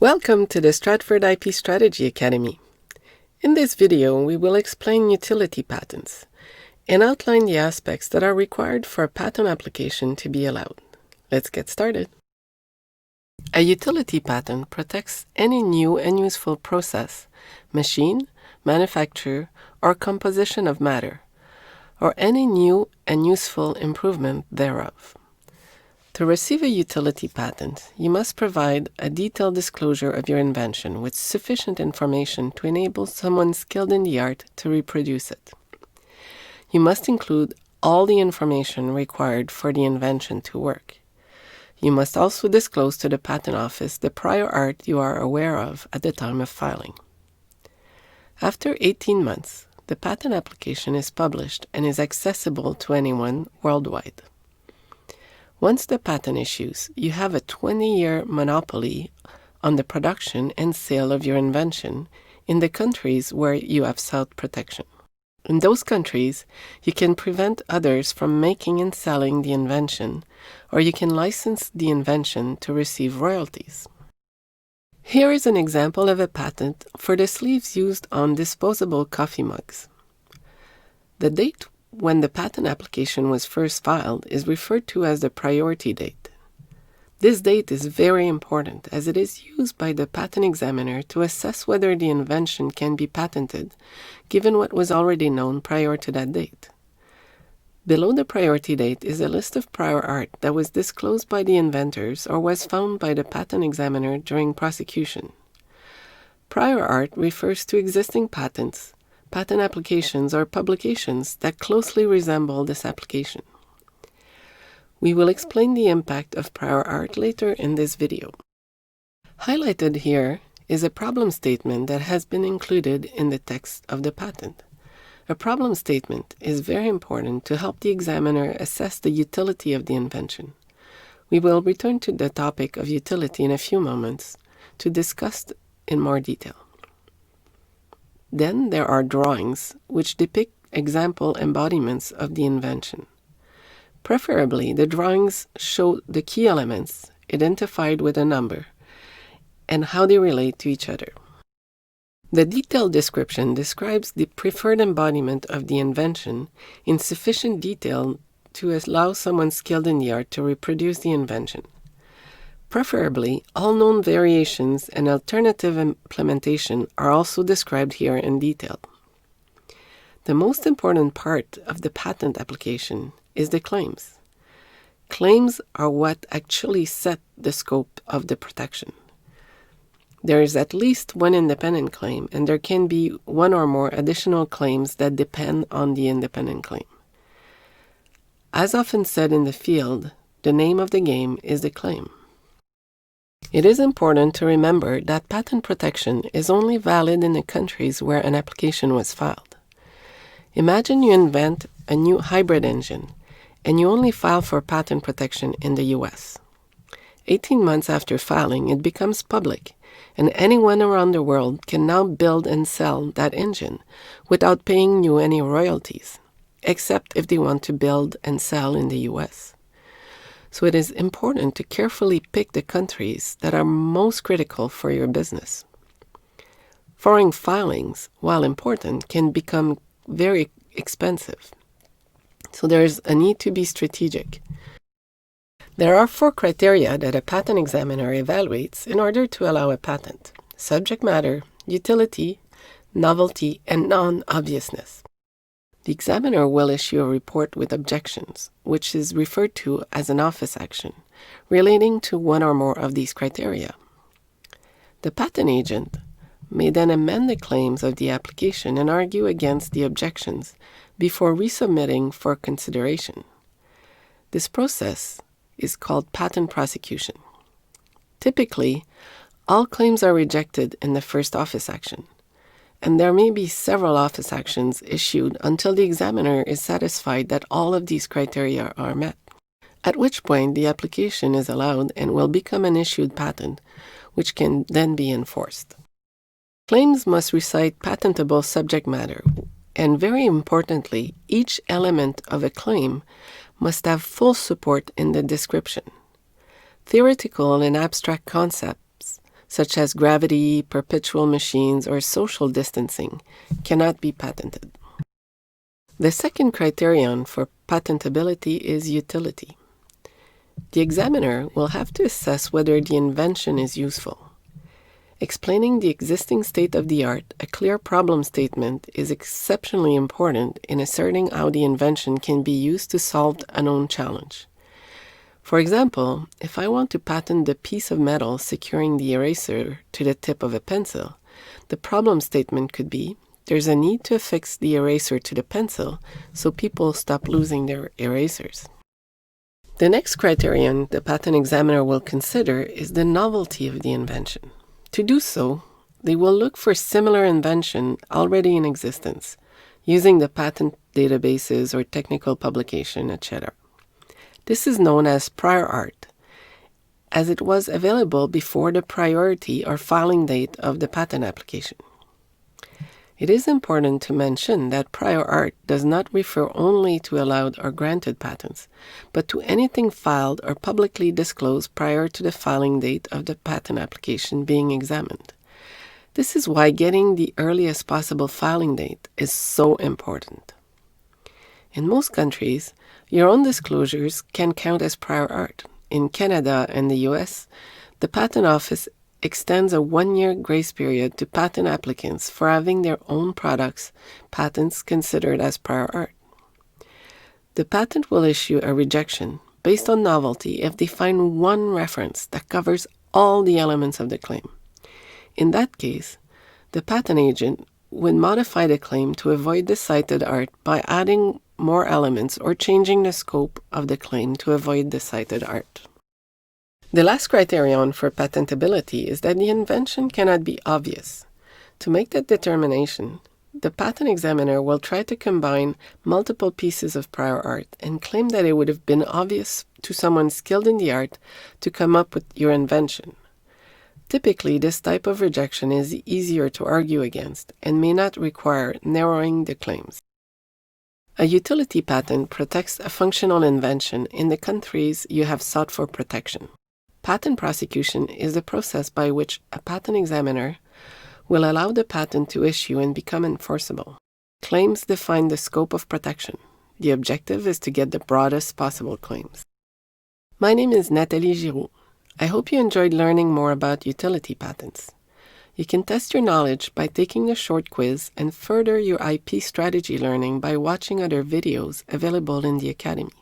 Welcome to the Stratford IP Strategy Academy. In this video, we will explain utility patents and outline the aspects that are required for a patent application to be allowed. Let's get started. A utility patent protects any new and useful process, machine, manufacture, or composition of matter, or any new and useful improvement thereof. To receive a utility patent, you must provide a detailed disclosure of your invention with sufficient information to enable someone skilled in the art to reproduce it. You must include all the information required for the invention to work. You must also disclose to the Patent Office the prior art you are aware of at the time of filing. After 18 months, the patent application is published and is accessible to anyone worldwide. Once the patent issues, you have a 20-year monopoly on the production and sale of your invention in the countries where you have sought protection. In those countries, you can prevent others from making and selling the invention, or you can license the invention to receive royalties. Here is an example of a patent for the sleeves used on disposable coffee mugs. The date when the patent application was first filed is referred to as the priority date. This date is very important as it is used by the patent examiner to assess whether the invention can be patented, given what was already known prior to that date. Below the priority date is a list of prior art that was disclosed by the inventors or was found by the patent examiner during prosecution. Prior art refers to existing patents, patent applications, or publications that closely resemble this application. We will explain the impact of prior art later in this video. Highlighted here is a problem statement that has been included in the text of the patent. A problem statement is very important to help the examiner assess the utility of the invention. We will return to the topic of utility in a few moments to discuss in more detail. Then there are drawings, which depict example embodiments of the invention. Preferably, the drawings show the key elements, identified with a number, and how they relate to each other. The detailed description describes the preferred embodiment of the invention in sufficient detail to allow someone skilled in the art to reproduce the invention. Preferably, all known variations and alternative implementation are also described here in detail. The most important part of the patent application is the claims. Claims are what actually set the scope of the protection. There is at least one independent claim, and there can be one or more additional claims that depend on the independent claim. As often said in the field, the name of the game is the claim. It is important to remember that patent protection is only valid in the countries where an application was filed. Imagine you invent a new hybrid engine, and you only file for patent protection in the US. 18 months after filing, it becomes public, and anyone around the world can now build and sell that engine without paying you any royalties, except if they want to build and sell in the US. So it is important to carefully pick the countries that are most critical for your business. Foreign filings, while important, can become very expensive. So there is a need to be strategic. There are 4 criteria that a patent examiner evaluates in order to allow a patent: subject matter, utility, novelty, and non-obviousness. The examiner will issue a report with objections, which is referred to as an office action, relating to one or more of these criteria. The patent agent may then amend the claims of the application and argue against the objections before resubmitting for consideration. This process is called patent prosecution. Typically, all claims are rejected in the first office action, and there may be several office actions issued until the examiner is satisfied that all of these criteria are met, at which point the application is allowed and will become an issued patent, which can then be enforced. Claims must recite patentable subject matter, and very importantly, each element of a claim must have full support in the description. Theoretical and abstract concepts such as gravity, perpetual machines, or social distancing, cannot be patented. The second criterion for patentability is utility. The examiner will have to assess whether the invention is useful. Explaining the existing state of the art, a clear problem statement is exceptionally important in asserting how the invention can be used to solve a known challenge. For example, if I want to patent the piece of metal securing the eraser to the tip of a pencil, the problem statement could be, there's a need to affix the eraser to the pencil so people stop losing their erasers. The next criterion the patent examiner will consider is the novelty of the invention. To do so, they will look for similar invention already in existence, using the patent databases or technical publication, etc. This is known as prior art, as it was available before the priority or filing date of the patent application. It is important to mention that prior art does not refer only to allowed or granted patents, but to anything filed or publicly disclosed prior to the filing date of the patent application being examined. This is why getting the earliest possible filing date is so important. In most countries, your own disclosures can count as prior art. In Canada and the US, the Patent Office extends a 1-year grace period to patent applicants for having their own patents considered as prior art. The patent will issue a rejection based on novelty if they find one reference that covers all the elements of the claim. In that case, the patent agent would modify the claim to avoid the cited art by adding more elements or changing the scope of the claim to avoid the cited art. The last criterion for patentability is that the invention cannot be obvious. To make that determination, the patent examiner will try to combine multiple pieces of prior art and claim that it would have been obvious to someone skilled in the art to come up with your invention. Typically, this type of rejection is easier to argue against and may not require narrowing the claims. A utility patent protects a functional invention in the countries you have sought for protection. Patent prosecution is the process by which a patent examiner will allow the patent to issue and become enforceable. Claims define the scope of protection. The objective is to get the broadest possible claims. My name is Nathalie Giroux. I hope you enjoyed learning more about utility patents. You can test your knowledge by taking the short quiz and further your IP strategy learning by watching other videos available in the Academy.